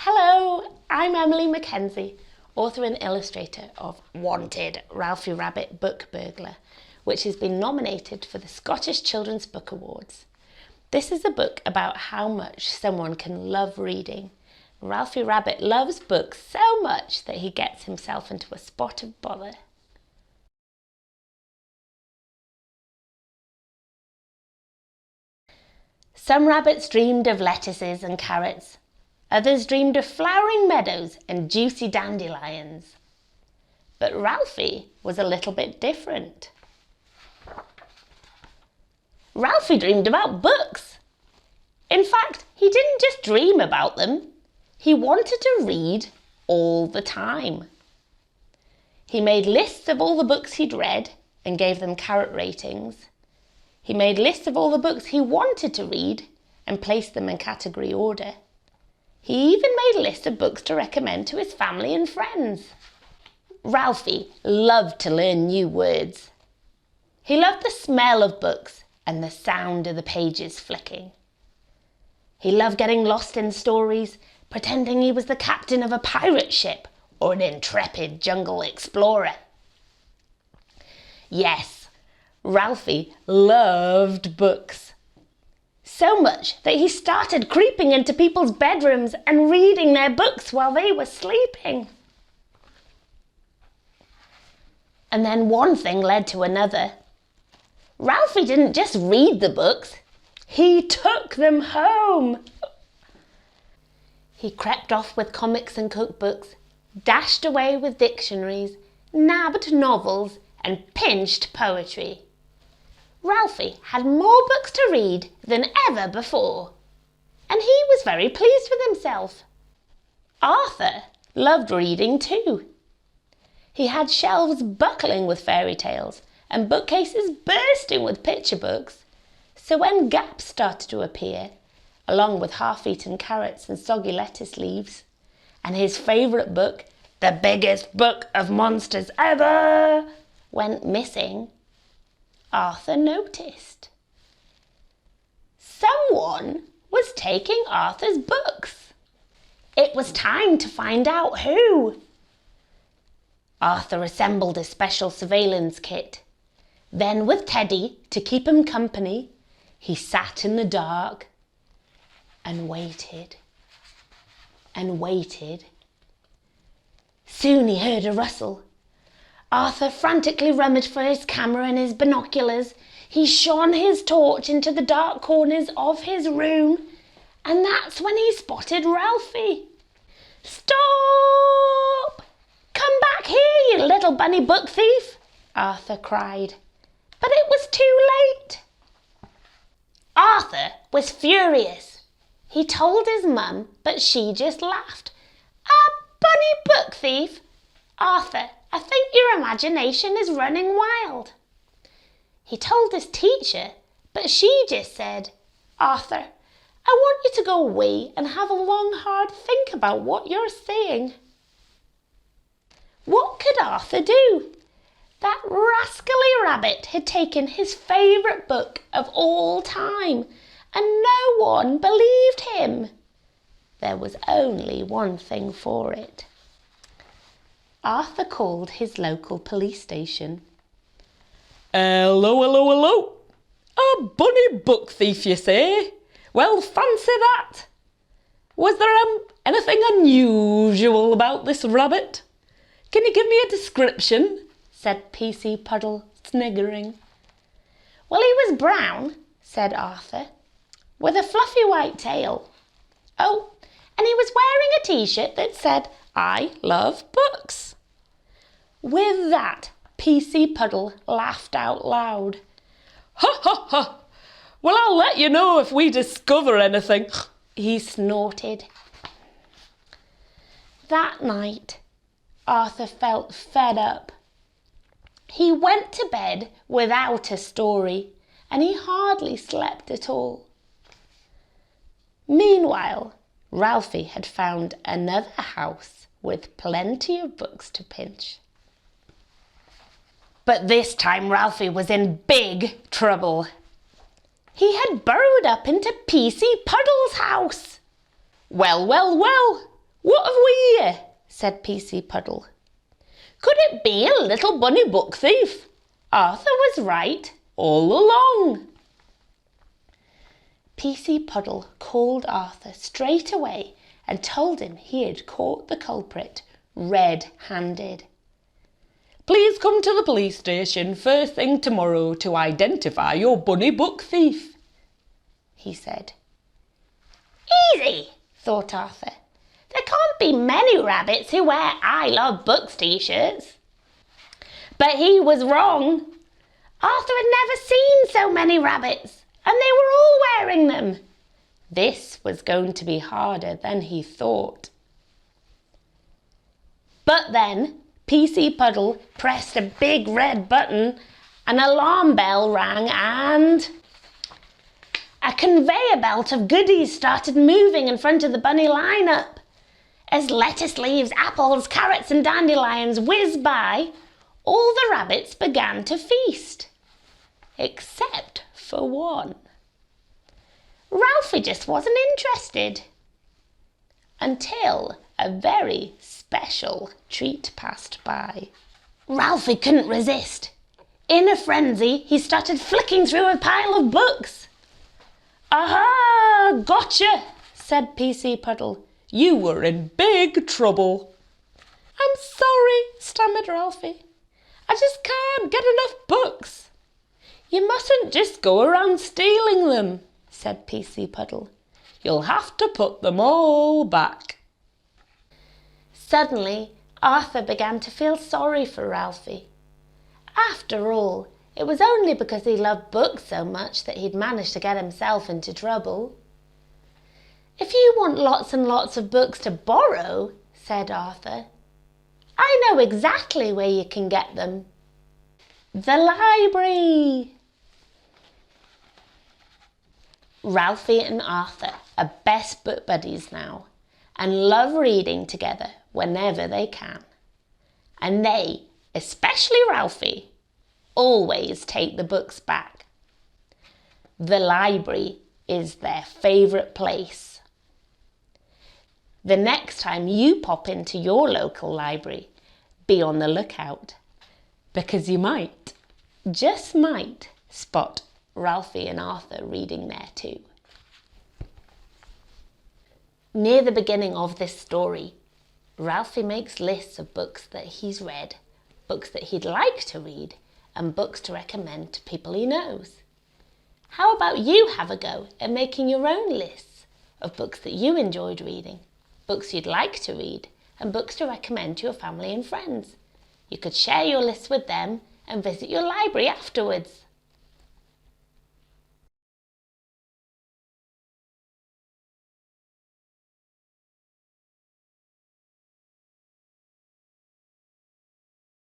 Hello, I'm Emily Mackenzie, author and illustrator of Wanted, Ralphie Rabbit Book Burglar, which has been nominated for the Scottish Children's Book Awards. This is a book about how much someone can love reading. Ralphie Rabbit loves books so much that he gets himself into a spot of bother. Some rabbits dreamed of lettuces and carrots. Others dreamed of flowering meadows and juicy dandelions. But Ralphie was a little bit different. Ralphie dreamed about books. In fact, he didn't just dream about them. He wanted to read all the time. He made lists of all the books he'd read and gave them carrot ratings. He made lists of all the books he wanted to read and placed them in category order. He even made a list of books to recommend to his family and friends. Ralphie loved to learn new words. He loved the smell of books and the sound of the pages flicking. He loved getting lost in stories, pretending he was the captain of a pirate ship or an intrepid jungle explorer. Yes, Ralphie loved books. So much that he started creeping into people's bedrooms and reading their books while they were sleeping. And then one thing led to another. Ralphie didn't just read the books, he took them home. He crept off with comics and cookbooks, dashed away with dictionaries, nabbed novels, and pinched poetry. Ralphie had more books to read than ever before, and he was very pleased with himself. Arthur loved reading too. He had shelves buckling with fairy tales and bookcases bursting with picture books, so when gaps started to appear, along with half-eaten carrots and soggy lettuce leaves, and his favourite book, The Biggest Book of Monsters Ever, went missing, Arthur noticed. Someone was taking Arthur's books. It was time to find out who. Arthur assembled a special surveillance kit. Then, with Teddy to keep him company, he sat in the dark and waited and waited. Soon he heard a rustle. Arthur frantically rummaged for his camera and his binoculars. He shone his torch into the dark corners of his room, and that's when he spotted Ralphie. "Stop! Come back here, you little bunny book thief!" Arthur cried. But it was too late. Arthur was furious. He told his mum, but she just laughed. "A bunny book thief? Arthur, I think your imagination is running wild." He told his teacher, but she just said, "Arthur, I want you to go away and have a long, hard think about what you're saying." What could Arthur do? That rascally rabbit had taken his favourite book of all time, and no one believed him. There was only one thing for it. Arthur called his local police station. "Hello, hello, hello. A bunny book thief, you say? Well, fancy that. Was there anything unusual about this rabbit? Can you give me a description?" said PC Puddle, sniggering. "Well, he was brown," said Arthur, "with a fluffy white tail. Oh, and he was wearing a t-shirt that said, 'I love books.'" With that, PC Puddle laughed out loud. "Ha ha ha! Well, I'll let you know if we discover anything," he snorted. That night, Arthur felt fed up. He went to bed without a story, and he hardly slept at all. Meanwhile, Ralphie had found another house with plenty of books to pinch. But this time Ralphie was in big trouble. He had burrowed up into PC Puddle's house. Well, well, well, "What have we here?" said PC Puddle. "Could it be a little bunny book thief? Arthur was right all along." PC Puddle called Arthur straight away and told him he had caught the culprit red-handed. "Please come to the police station first thing tomorrow to identify your bunny book thief," he said. Easy, thought Arthur. There can't be many rabbits who wear I Love Books t-shirts. But he was wrong. Arthur had never seen so many rabbits, and they were all wearing them. This was going to be harder than he thought. But then PC Puddle pressed a big red button, an alarm bell rang, and a conveyor belt of goodies started moving in front of the bunny lineup. As lettuce leaves, apples, carrots and dandelions whizzed by, all the rabbits began to feast. Except for one. Ralphie just wasn't interested. Until a very special treat passed by. Ralphie couldn't resist. In a frenzy, he started flicking through a pile of books. "Aha! Gotcha!" said PC Puddle. "You were in big trouble." "I'm sorry," stammered Ralphie. "I just can't get enough books." "You mustn't just go around stealing them," said PC Puddle. "You'll have to put them all back." Suddenly, Arthur began to feel sorry for Ralphie. After all, it was only because he loved books so much that he'd managed to get himself into trouble. "If you want lots and lots of books to borrow," said Arthur, "I know exactly where you can get them. The library." Ralphie and Arthur are best book buddies now and love reading together whenever they can. And they, especially Ralphie, always take the books back. The library is their favourite place. The next time you pop into your local library, be on the lookout, because you might, just might, spot Ralphie and Arthur reading there too. Near the beginning of this story, Ralphie makes lists of books that he's read, books that he'd like to read, and books to recommend to people he knows. How about you have a go at making your own lists of books that you enjoyed reading, books you'd like to read, and books to recommend to your family and friends? You could share your lists with them and visit your library afterwards.